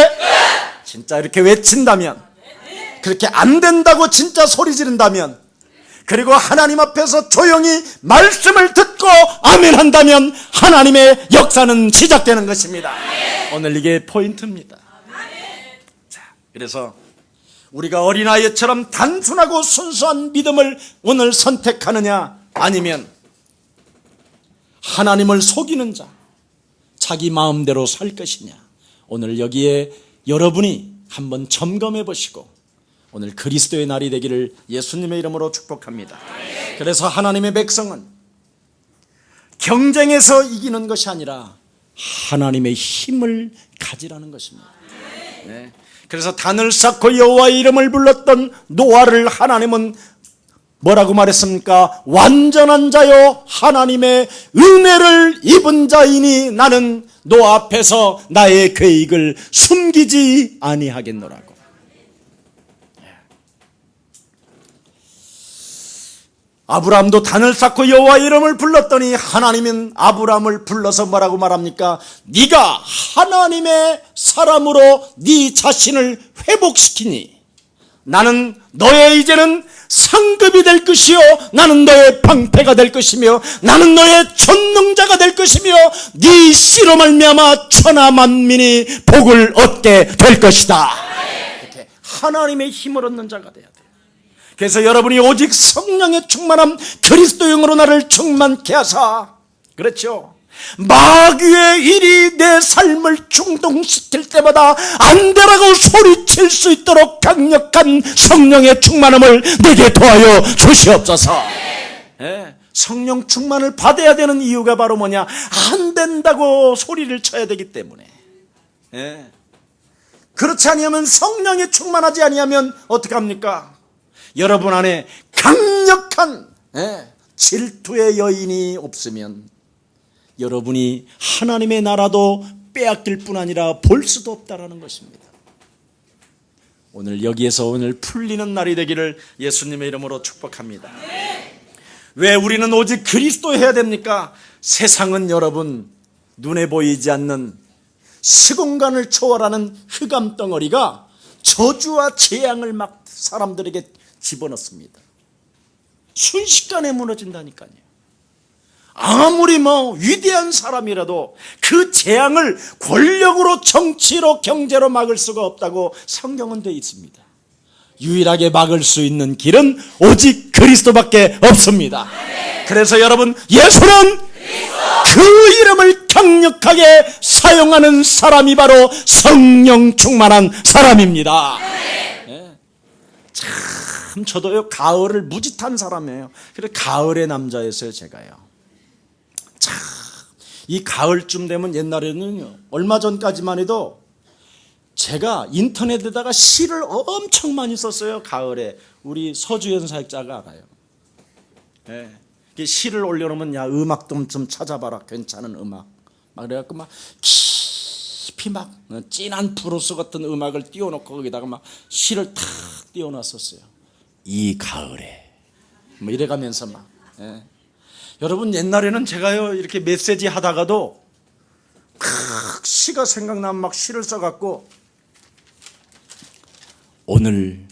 진짜 이렇게 외친다면, 그렇게 안 된다고 진짜 소리 지른다면, 그리고 하나님 앞에서 조용히 말씀을 듣고 아멘 한다면 하나님의 역사는 시작되는 것입니다. 오늘 이게 포인트입니다. 자, 그래서 우리가 어린아이처럼 단순하고 순수한 믿음을 오늘 선택하느냐, 아니면 하나님을 속이는 자, 자기 마음대로 살 것이냐, 오늘 여기에 여러분이 한번 점검해 보시고 오늘 그리스도의 날이 되기를 예수님의 이름으로 축복합니다. 그래서 하나님의 백성은 경쟁에서 이기는 것이 아니라 하나님의 힘을 가지라는 것입니다. 네. 그래서 단을 쌓고 여호와의 이름을 불렀던 노아를 하나님은 뭐라고 말했습니까? 완전한 자요 하나님의 은혜를 입은 자이니 나는 노아 앞에서 나의 계획을 숨기지 아니하겠노라고. 아브라함도 단을 쌓고 여호와의 이름을 불렀더니 하나님은 아브라함을 불러서 뭐라고 말합니까? 네가 하나님의 사람으로 네 자신을 회복시키니 나는 너의 이제는 상급이 될 것이요 나는 너의 방패가 될 것이며 나는 너의 전능자가 될 것이며 네 씨로 말미암아 천하 만민이 복을 얻게 될 것이다. 이렇게 하나님의 힘을 얻는 자가 돼야 돼요. 그래서 여러분이 오직 성령의 충만함 그리스도 영으로 나를 충만케 하사, 그렇죠, 마귀의 일이 내 삶을 충동시킬 때마다 안 되라고 소리칠 수 있도록 강력한 성령의 충만함을 내게 도와여 주시옵소서. 성령 충만을 받아야 되는 이유가 바로 뭐냐? 안 된다고 소리를 쳐야 되기 때문에. 그렇지 아니하면, 성령에 충만하지 아니하면 어떻게 합니까? 여러분 안에 강력한 질투의 여인이 없으면 여러분이 하나님의 나라도 빼앗길 뿐 아니라 볼 수도 없다라는 것입니다. 오늘 여기에서 오늘 풀리는 날이 되기를 예수님의 이름으로 축복합니다. 왜 우리는 오직 그리스도 해야 됩니까? 세상은 여러분 눈에 보이지 않는 시공간을 초월하는 흑암 덩어리가 저주와 재앙을 막 사람들에게 집어넣습니다. 순식간에 무너진다니까요. 아무리 위대한 사람이라도 그 재앙을 권력으로, 정치로, 경제로 막을 수가 없다고 성경은 되어 있습니다. 유일하게 막을 수 있는 길은 오직 그리스도밖에 없습니다. 그래서 여러분, 예수는 그 이름을 강력하게 사용하는 사람이 바로 성령 충만한 사람입니다. 참 저도요, 가을을 무짓한 사람이에요. 그래서 가을의 남자였어요, 제가요. 참, 이 가을쯤 되면 옛날에는요, 얼마 전까지만 해도 제가 인터넷에다가 시를 엄청 많이 썼어요. 가을에. 우리 서주현 사역자가 알아요. 시를 올려놓으면, 야, 음악 좀 찾아봐라, 괜찮은 음악. 막 그래갖고 막 깊이 막 진한 브루스 같은 음악을 띄워놓고 거기다가 막 시를 탁 띄워놨었어요. 이 가을에 이래가면서 막. 여러분, 옛날에는 제가요, 이렇게 메시지 하다가도 시가 생각나면 막 시를 써갖고, 오늘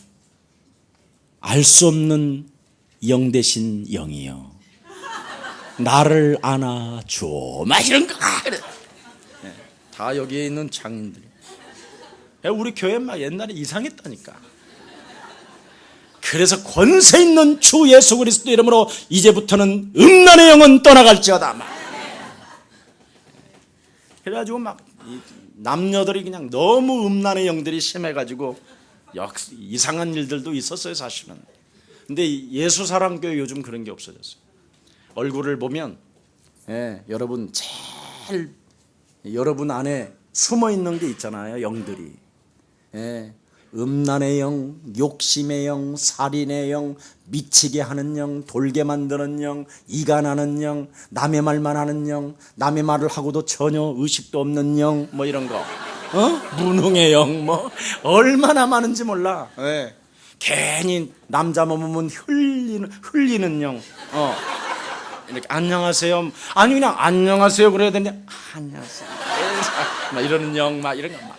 알 수 없는 영 대신 영이여 나를 안아줘, 막 이런 거. 다 여기에 있는 장인들이. 우리 교회 막 옛날에 이상했다니까. 그래서 권세 있는 주 예수 그리스도 이름으로 이제부터는 음란의 영은 떠나갈지어다. 그래가지고 막 남녀들이 그냥 너무 음란의 영들이 심해가지고 이상한 일들도 있었어요, 사실은. 근데 예수사랑교회 요즘 그런 게 없어졌어요. 얼굴을 보면 여러분 제일 여러분 안에 숨어 있는 게 있잖아요, 영들이. 음란의 영, 욕심의 영, 살인의 영, 미치게 하는 영, 돌게 만드는 영, 이간하는 영, 남의 말만 하는 영, 남의 말을 하고도 전혀 의식도 없는 영, 이런 거. 무능의 영, 얼마나 많은지 몰라. 괜히 남자 몸은 흘리는 영. 이렇게 안녕하세요. 아니 그냥 안녕하세요 그래야 되는데 안녕하세요. 막 이러는 영, 막 이런 거 막.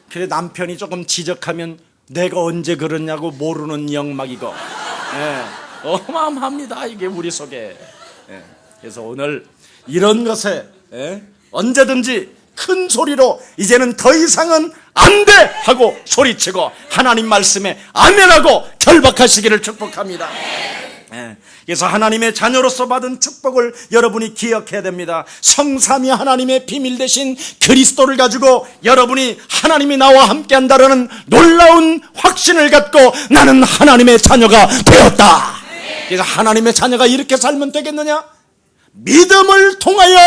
그래 남편이 조금 지적하면 내가 언제 그러냐고 모르는 영, 막 이거. 어마어마합니다, 이게 우리 속에. 그래서 오늘 이런 것에 언제든지 큰 소리로 이제는 더 이상은 안 돼 하고 소리치고 하나님 말씀에 아멘하고 결박하시기를 축복합니다. 그래서 하나님의 자녀로서 받은 축복을 여러분이 기억해야 됩니다. 성삼위 하나님의 비밀 대신 그리스도를 가지고 여러분이 하나님이 나와 함께 한다는 놀라운 확신을 갖고 나는 하나님의 자녀가 되었다. 그래서 하나님의 자녀가 이렇게 살면 되겠느냐? 믿음을 통하여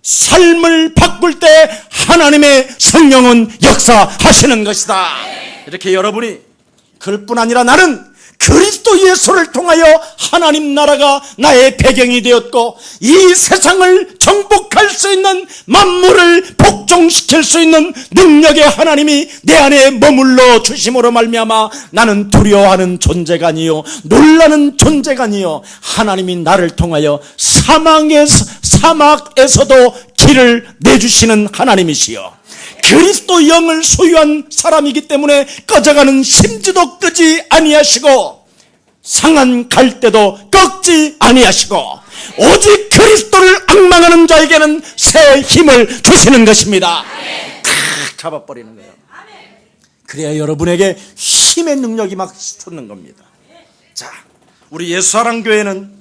삶을 바꿀 때 하나님의 성령은 역사하시는 것이다. 이렇게 여러분이 그럴 뿐 아니라 나는 그리스도 예수를 통하여 하나님 나라가 나의 배경이 되었고, 이 세상을 정복할 수 있는, 만물을 복종시킬 수 있는 능력의 하나님이 내 안에 머물러 주심으로 말미암아 나는 두려워하는 존재가 아니요 놀라는 존재가 아니요 하나님이 나를 통하여 사막에서도 길을 내주시는 하나님이시요 그리스도 영을 소유한 사람이기 때문에 꺼져가는 심지도 끄지 아니하시고, 상한 갈대도 꺾지 아니하시고, 오직 그리스도를 앙망하는 자에게는 새 힘을 주시는 것입니다. 탁 잡아버리는 거예요. 그래야 여러분에게 힘의 능력이 막 솟는 겁니다. 자, 우리 예수사랑교회는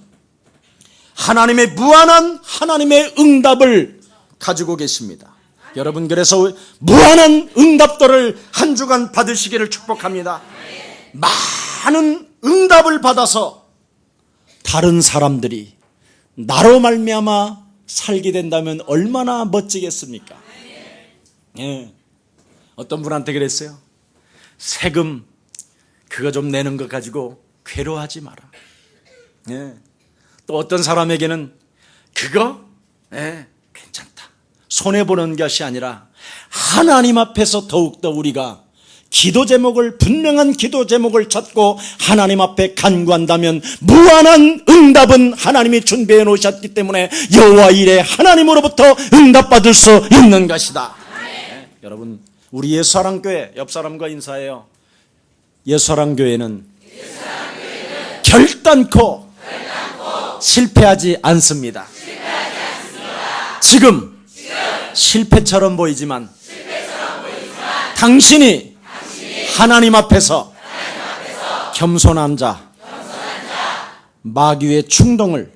하나님의 무한한 하나님의 응답을 가지고 계십니다. 여러분, 그래서 무한한 응답들을 한 주간 받으시기를 축복합니다. 많은 응답을 받아서 다른 사람들이 나로 말미암아 살게 된다면 얼마나 멋지겠습니까? 예. 어떤 분한테 그랬어요. 세금 그거 좀 내는 것 가지고 괴로워하지 마라. 예. 또 어떤 사람에게는 그거 괜찮다. 손해보는 것이 아니라 하나님 앞에서 더욱더 우리가 기도 제목을, 분명한 기도 제목을 찾고 하나님 앞에 간구한다면 무한한 응답은 하나님이 준비해 놓으셨기 때문에 여호와 이레 하나님으로부터 응답받을 수 있는 것이다. 네, 여러분, 우리 예수사랑교회 옆 사람과 인사해요. 예수사랑교회는 결단코 실패하지 않습니다. 지금 실패처럼 보이지만 당신이 하나님 앞에서 겸손한 자, 마귀의 충동을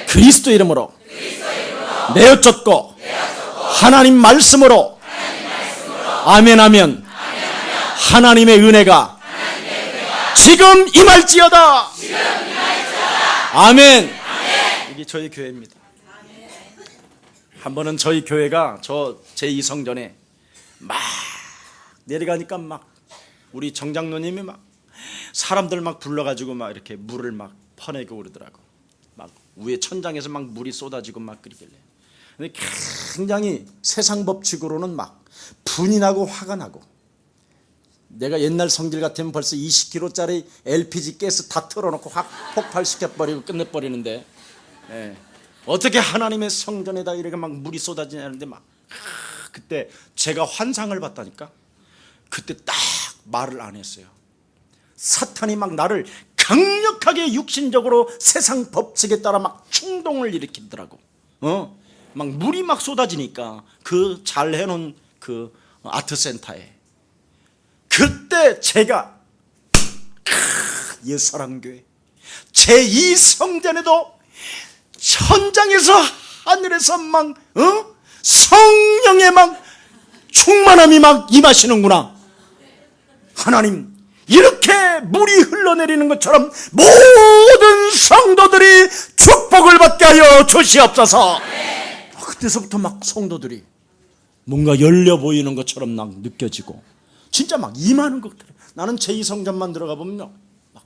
그리스도 이름으로 내어쫓고 하나님 말씀으로 아멘하면 하나님의 은혜가 지금 임할지어다. 아멘. 이게 저희 교회입니다. 한 번은 저희 교회가 저 제2성전에 막 내려가니까 막 우리 정장로님이 막 사람들 막 불러가지고 막 이렇게 물을 막 퍼내고 그러더라고. 막 위에 천장에서 막 물이 쏟아지고 막 그러길래. 근데 굉장히 세상 법칙으로는 막 분이 나고 화가 나고, 내가 옛날 성질 같으면 벌써 20kg짜리 LPG 가스 다 틀어놓고 확 폭발시켜버리고 끝내버리는데, 어떻게 하나님의 성전에다 이렇게 막 물이 쏟아지냐는데 막 그때 제가 환상을 봤다니까. 그때 딱 말을 안 했어요. 사탄이 막 나를 강력하게 육신적으로 세상 법칙에 따라 막 충동을 일으키더라고. 막 물이 막 쏟아지니까 그 잘 해놓은 그 아트센터에. 그때 제가 예수사랑교회 제2성전에도 현장에서 하늘에서 막 성령의 막 충만함이 막 임하시는구나. 하나님, 이렇게 물이 흘러내리는 것처럼 모든 성도들이 축복을 받게 하여 주시옵소서. 그때서부터 막 성도들이 뭔가 열려 보이는 것처럼 막 느껴지고, 진짜 막 임하는 것들. 나는 제2성전만 들어가 보면요, 막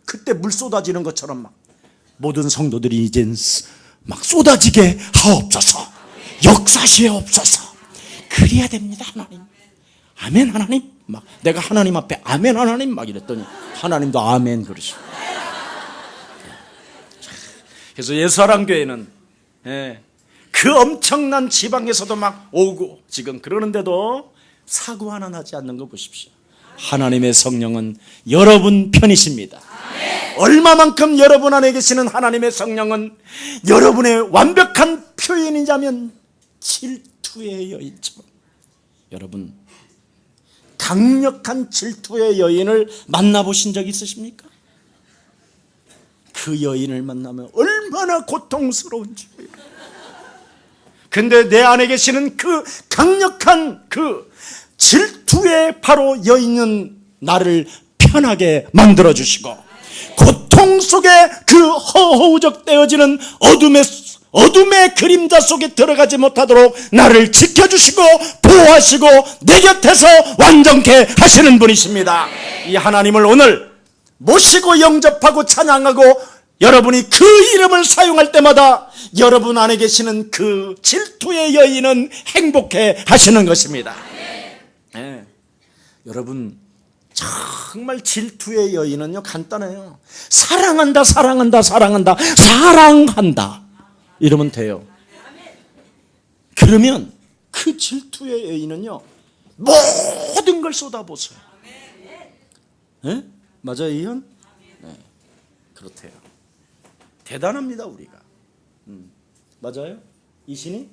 그때 물 쏟아지는 것처럼 막 모든 성도들이 이젠 막 쏟아지게 하옵소서. 역사시옵소서. 그래야 됩니다, 하나님. 아멘, 하나님. 막 내가 하나님 앞에 아멘, 하나님 막 이랬더니 하나님도 아멘 그러시고. 그래서 예수사랑교회는 그 엄청난 지방에서도 막 오고 지금 그러는데도 사고 하나 나지 않는 거 보십시오. 하나님의 성령은 여러분 편이십니다. 얼마만큼 여러분 안에 계시는 하나님의 성령은 여러분의 완벽한 표현이자면 질투의 여인처럼, 여러분 강력한 질투의 여인을 만나보신 적 있으십니까? 그 여인을 만나면 얼마나 고통스러운지. 근데 내 안에 계시는 그 강력한 그 질투의 바로 여인은 나를 편하게 만들어주시고, 고통 속에 그 허우적대어지는 어둠의 그림자 속에 들어가지 못하도록 나를 지켜주시고 보호하시고 내 곁에서 완전케 하시는 분이십니다. 이 하나님을 오늘 모시고 영접하고 찬양하고 여러분이 그 이름을 사용할 때마다 여러분 안에 계시는 그 질투의 여인은 행복해 하시는 것입니다. 네. 여러분 정말 질투의 여인은요 간단해요. 사랑한다 사랑한다 사랑한다 사랑한다 이러면 돼요. 그러면 그 질투의 여인은요 모든 걸 쏟아부어요. 네? 맞아요 이현? 네. 그렇대요. 대단합니다 우리가. 맞아요? 이신이?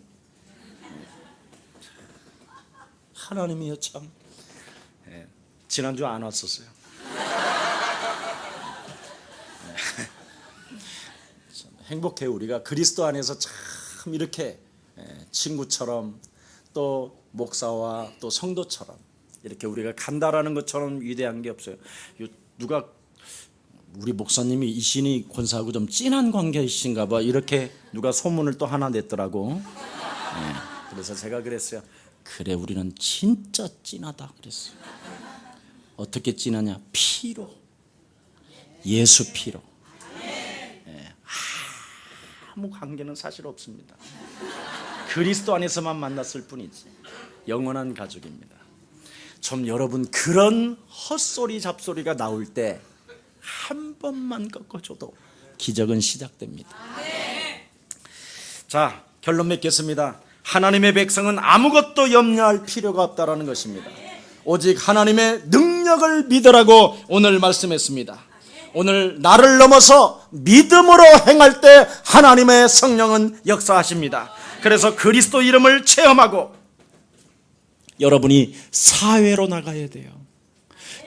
하나님이요 참. 네. 지난주 안 왔었어요. 행복해요 우리가 그리스도 안에서 참 이렇게 친구처럼 또 목사와 또 성도처럼 이렇게 우리가 간다라는 것처럼 위대한 게 없어요. 누가 우리 목사님이 이신이 권사하고 좀 진한 관계이신가 봐 이렇게 누가 소문을 또 하나 냈더라고. 그래서 제가 그랬어요. 그래 우리는 진짜 진하다 그랬어요. 어떻게 진하냐? 피로, 예수 피로. 아무 관계는 사실 없습니다. 그리스도 안에서만 만났을 뿐이지 영원한 가족입니다. 좀 여러분 그런 헛소리 잡소리가 나올 때 한 번만 꺾어줘도 기적은 시작됩니다. 자 결론 맺겠습니다. 하나님의 백성은 아무것도 염려할 필요가 없다라는 것입니다. 오직 하나님의 능력을 믿으라고 오늘 말씀했습니다. 오늘 나를 넘어서 믿음으로 행할 때 하나님의 성령은 역사하십니다. 그래서 그리스도 이름을 체험하고 여러분이 사회로 나가야 돼요.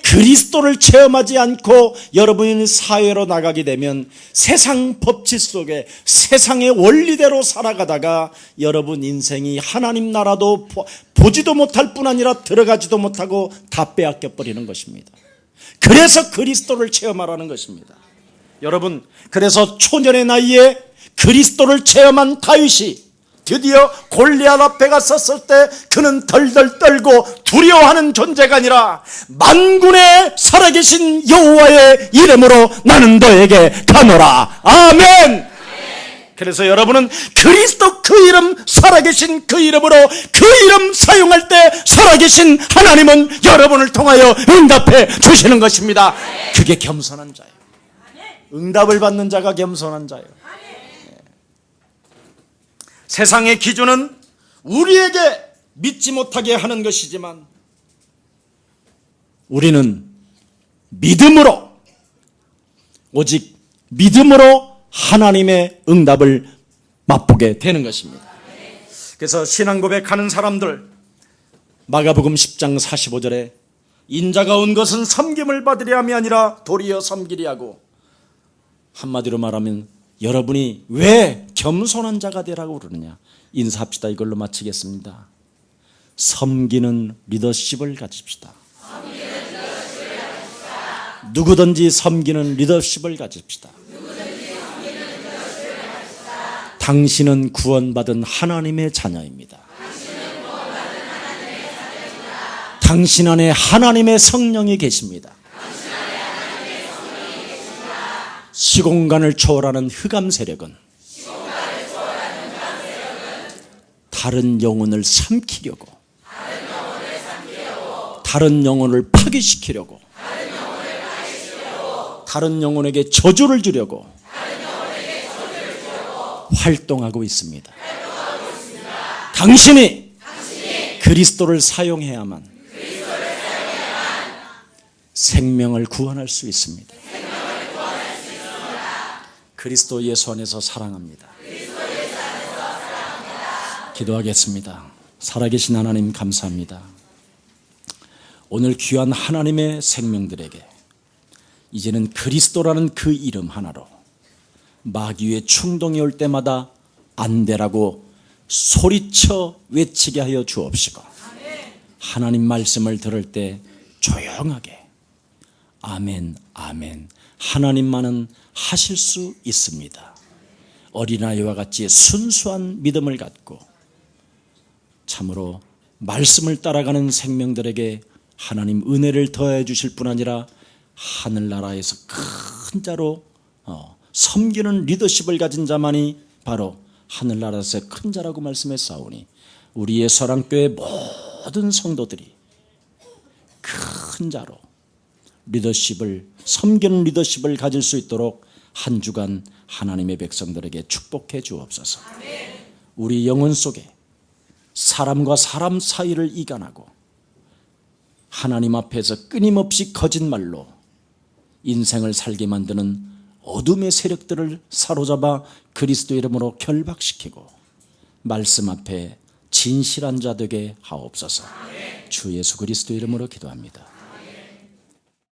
그리스도를 체험하지 않고 여러분이 사회로 나가게 되면 세상 법칙 속에 세상의 원리대로 살아가다가 여러분 인생이 하나님 나라도 보지도 못할 뿐 아니라 들어가지도 못하고 다 빼앗겨 버리는 것입니다. 그래서 그리스도를 체험하라는 것입니다. 여러분 그래서 초년의 나이에 그리스도를 체험한 다윗이 드디어 골리앗 앞에 갔었을 때 그는 덜덜 떨고 두려워하는 존재가 아니라 만군의 살아계신 여호와의 이름으로 나는 너에게 가노라. 아멘. 그래서 여러분은 그리스도 그 이름 살아계신 그 이름으로 그 이름 사용할 때 살아계신 하나님은 여러분을 통하여 응답해 주시는 것입니다. 그게 겸손한 자예요. 응답을 받는 자가 겸손한 자예요. 세상의 기준은 우리에게 믿지 못하게 하는 것이지만 우리는 믿음으로 오직 믿음으로 하나님의 응답을 맛보게 되는 것입니다. 그래서 신앙 고백하는 사람들 마가복음 10장 45절에 인자가 온 것은 섬김을 받으려 함이 아니라 도리어 섬기려 하고 한마디로 말하면 여러분이 왜 겸손한 자가 되라고 그러느냐? 인사합시다. 이걸로 마치겠습니다. 섬기는 리더십을 가집시다. 누구든지 섬기는 리더십을 가집시다. 당신은 구원받은 하나님의 자녀입니다. 당신 안에 하나님의 성령이 계십니다. 시공간을 초월하는 흑암 세력은 다른 영혼을 삼키려고 다른 영혼을 파괴시키려고 다른 영혼에게 저주를 주려고 활동하고 있습니다. 당신이 그리스도를 사용해야만 생명을 구원할 수 있습니다. 그리스도 예수 안에서 사랑합니다. 기도하겠습니다. 살아계신 하나님 감사합니다. 오늘 귀한 하나님의 생명들에게 이제는 그리스도라는 그 이름 하나로 마귀의 충동이 올 때마다 안 되라고 소리쳐 외치게 하여 주옵시고 하나님 말씀을 들을 때 조용하게 아멘 아멘 하나님만은 하실 수 있습니다. 어린아이와 같이 순수한 믿음을 갖고 참으로 말씀을 따라가는 생명들에게 하나님 은혜를 더해 주실 뿐 아니라 하늘나라에서 큰 자로 섬기는 리더십을 가진 자만이 바로 하늘나라에서 큰 자라고 말씀했사오니 우리의 서랑교회 모든 성도들이 큰 자로 리더십을, 섬기는 리더십을 가질 수 있도록 한 주간 하나님의 백성들에게 축복해 주옵소서. 우리 영혼 속에 사람과 사람 사이를 이간하고 하나님 앞에서 끊임없이 거짓말로 인생을 살게 만드는 어둠의 세력들을 사로잡아 그리스도 이름으로 결박시키고 말씀 앞에 진실한 자 되게 하옵소서. 주 예수 그리스도 이름으로 기도합니다.